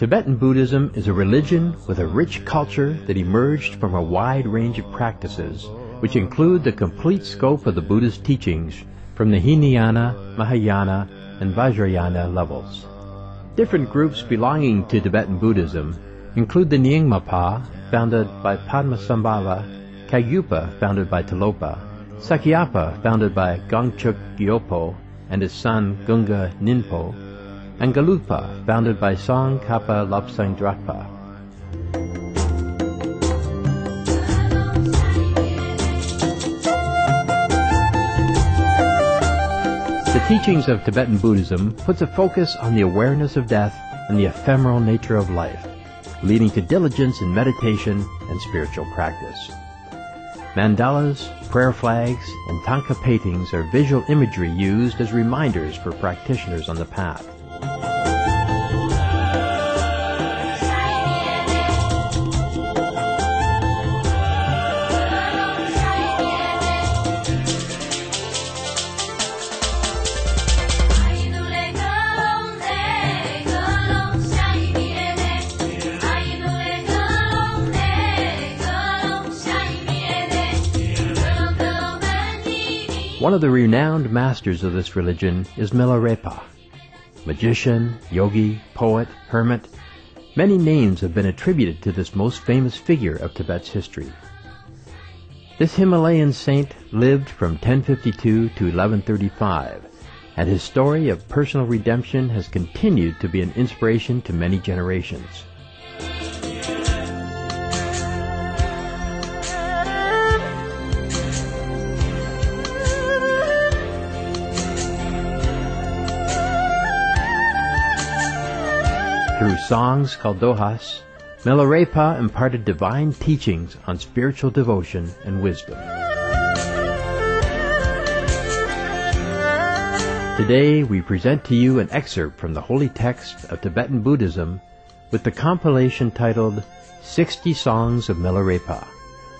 Tibetan Buddhism is a religion with a rich culture that emerged from a wide range of practices, which include the complete scope of the Buddha's teachings from the Hinayana, Mahayana, and Vajrayana levels. Different groups belonging to Tibetan Buddhism include the Nyingmapa, founded by Padmasambhava, Kagyupa, founded by Tilopa, Sakyapa, founded by Gongchuk Gyalpo and his son Gunga Ninpo, and Gelugpa, founded by Song Kappa Lobsang Drakpa. The teachings of Tibetan Buddhism puts a focus on the awareness of death and the ephemeral nature of life, leading to diligence in meditation and spiritual practice. Mandalas, prayer flags, and tanka paintings are visual imagery used as reminders for practitioners on the path. One of the renowned masters of this religion is Milarepa. Magician, yogi, poet, hermit, many names have been attributed to this most famous figure of Tibet's history. This Himalayan saint lived from 1052 to 1135, and his story of personal redemption has continued to be an inspiration to many generations. Through songs called dohas, Milarepa imparted divine teachings on spiritual devotion and wisdom. Today we present to you an excerpt from the holy text of Tibetan Buddhism with the compilation titled 60 Songs of Milarepa,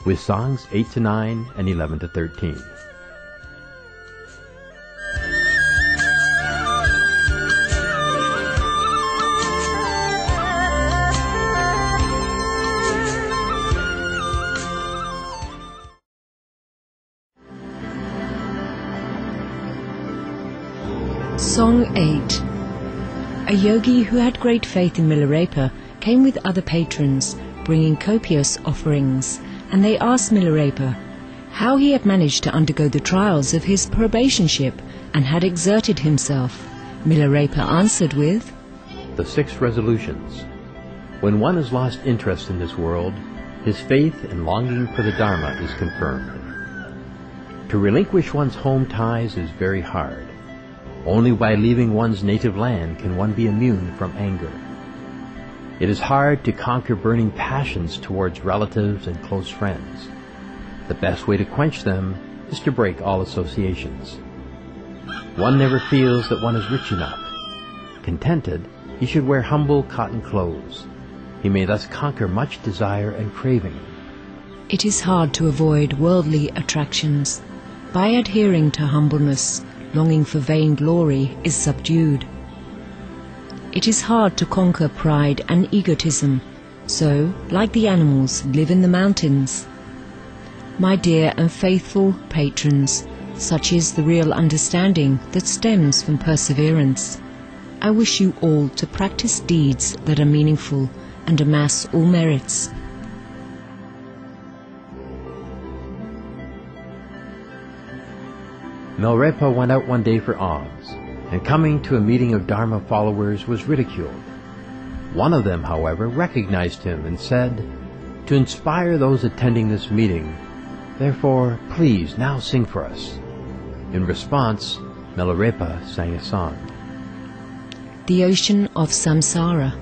with songs 8 to 9 and 11 to 13. Song 8. A yogi who had great faith in Milarepa came with other patrons, bringing copious offerings, and they asked Milarepa how he had managed to undergo the trials of his probationship and had exerted himself. Milarepa answered with, The 6 resolutions. When one has lost interest in this world, his faith and longing for the Dharma is confirmed. To relinquish one's home ties is very hard. Only by leaving one's native land can one be immune from anger. It is hard to conquer burning passions towards relatives and close friends. The best way to quench them is to break all associations. One never feels that one is rich enough. Contented, he should wear humble cotton clothes. He may thus conquer much desire and craving. It is hard to avoid worldly attractions. By adhering to humbleness, longing for vain glory is subdued. It is hard to conquer pride and egotism, so, like the animals, live in the mountains. My dear and faithful patrons, such is the real understanding that stems from perseverance. I wish you all to practice deeds that are meaningful and amass all merits. Milarepa went out one day for alms, and coming to a meeting of Dharma followers was ridiculed. One of them, however, recognized him and said, "To inspire those attending this meeting, therefore, please now sing for us." In response, Milarepa sang a song. The Ocean of Samsara.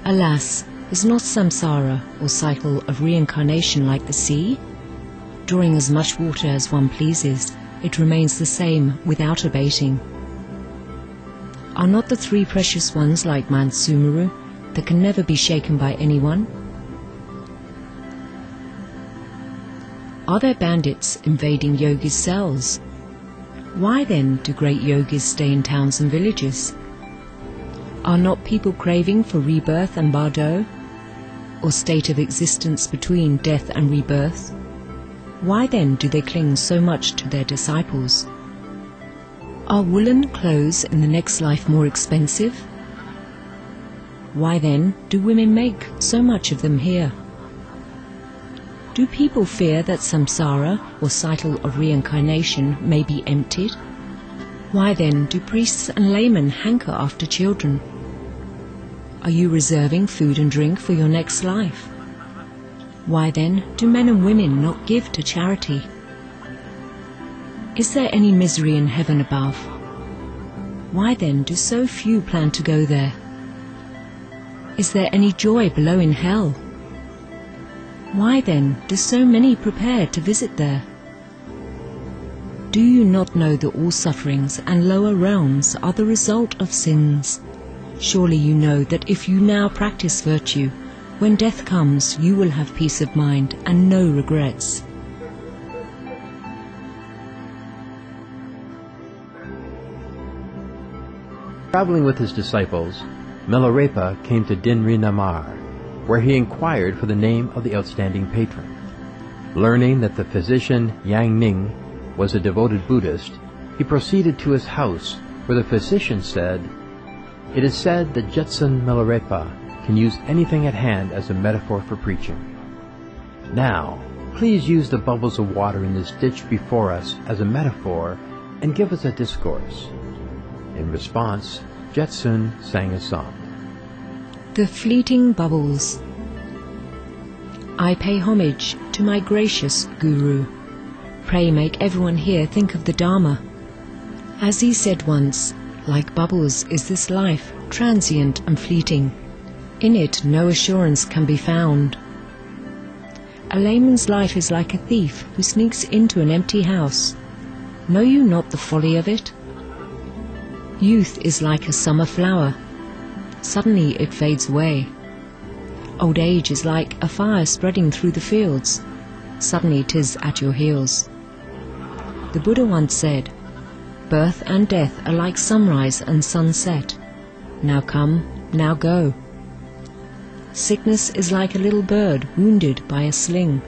Alas, is not Samsara, or cycle of reincarnation, like the sea? Drawing as much water as one pleases, it remains the same without abating. Are not the 3 precious ones like Mount Sumeru, that can never be shaken by anyone? Are there bandits invading yogis' cells? Why then do great yogis stay in towns and villages? Are not people craving for rebirth and bardo, or state of existence between death and rebirth? Why then do they cling so much to their disciples? Are woolen clothes in the next life more expensive? Why then do women make so much of them here? Do people fear that Samsara, or cycle of reincarnation, may be emptied? Why then do priests and laymen hanker after children? Are you reserving food and drink for your next life? Why then do men and women not give to charity? Is there any misery in heaven above? Why then do so few plan to go there? Is there any joy below in hell? Why then do so many prepare to visit there? Do you not know that all sufferings and lower realms are the result of sins? Surely you know that if you now practice virtue, when death comes you will have peace of mind and no regrets. Traveling with his disciples, Milarepa came to Dinri-Namar, where he inquired for the name of the outstanding patron. Learning that the physician Yang Ning was a devoted Buddhist, he proceeded to his house, where the physician said, "It is said that Jetsun Milarepa can use anything at hand as a metaphor for preaching. Now, please use the bubbles of water in this ditch before us as a metaphor and give us a discourse." In response, Jetsun sang a song. The fleeting bubbles. I pay homage to my gracious Guru. Pray make everyone here think of the Dharma. As he said once, like bubbles is this life, transient and fleeting. In it no assurance can be found. A layman's life is like a thief who sneaks into an empty house. Know you not the folly of it? Youth is like a summer flower. Suddenly it fades away. Old age is like a fire spreading through the fields. Suddenly 'tis at your heels. The Buddha once said, "Birth and death are like sunrise and sunset. Now come, now go." Sickness is like a little bird wounded by a sling.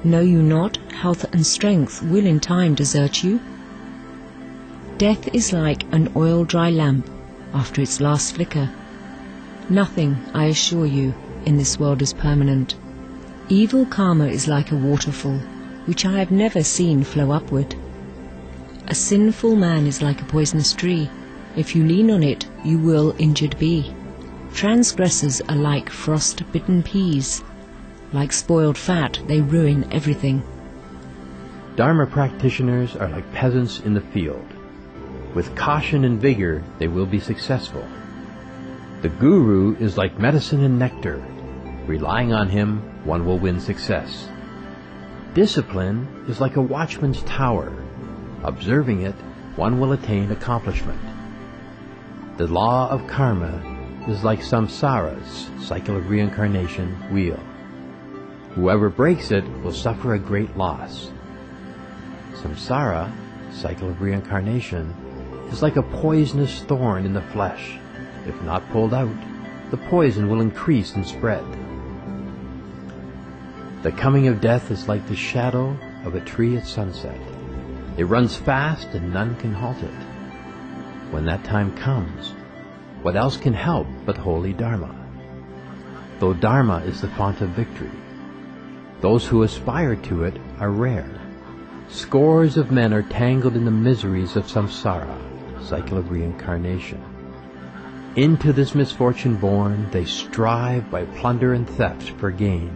Know you not health and strength will in time desert you? Death is like an oil-dry lamp after its last flicker. Nothing, I assure you, in this world is permanent. Evil karma is like a waterfall, which I have never seen flow upward. A sinful man is like a poisonous tree. If you lean on it, you will injured be. Transgressors are like frost-bitten peas. Like spoiled fat, they ruin everything. Dharma-practitioners are like peasants in the field. With caution and vigor, they will be successful. The Guru is like medicine and nectar. Relying on him, one will win success. Discipline is like a watchman's tower. Observing it, one will attain accomplishment. The law of karma is like Samsara's cycle of reincarnation wheel. Whoever breaks it will suffer a great loss. Samsara, cycle of reincarnation, is like a poisonous thorn in the flesh. If not pulled out, the poison will increase and spread. The coming of death is like the shadow of a tree at sunset. It runs fast and none can halt it. When that time comes, what else can help but Holy Dharma? Though Dharma is the fount of victory, those who aspire to it are rare. Scores of men are tangled in the miseries of Samsara, cycle of reincarnation. Into this misfortune born, they strive by plunder and theft for gain.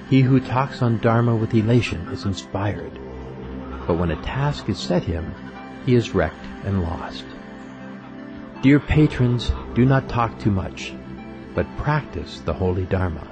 He who talks on Dharma with elation is inspired, but when a task is set him, he is wrecked and lost. Dear patrons, do not talk too much, but practice the Holy Dharma.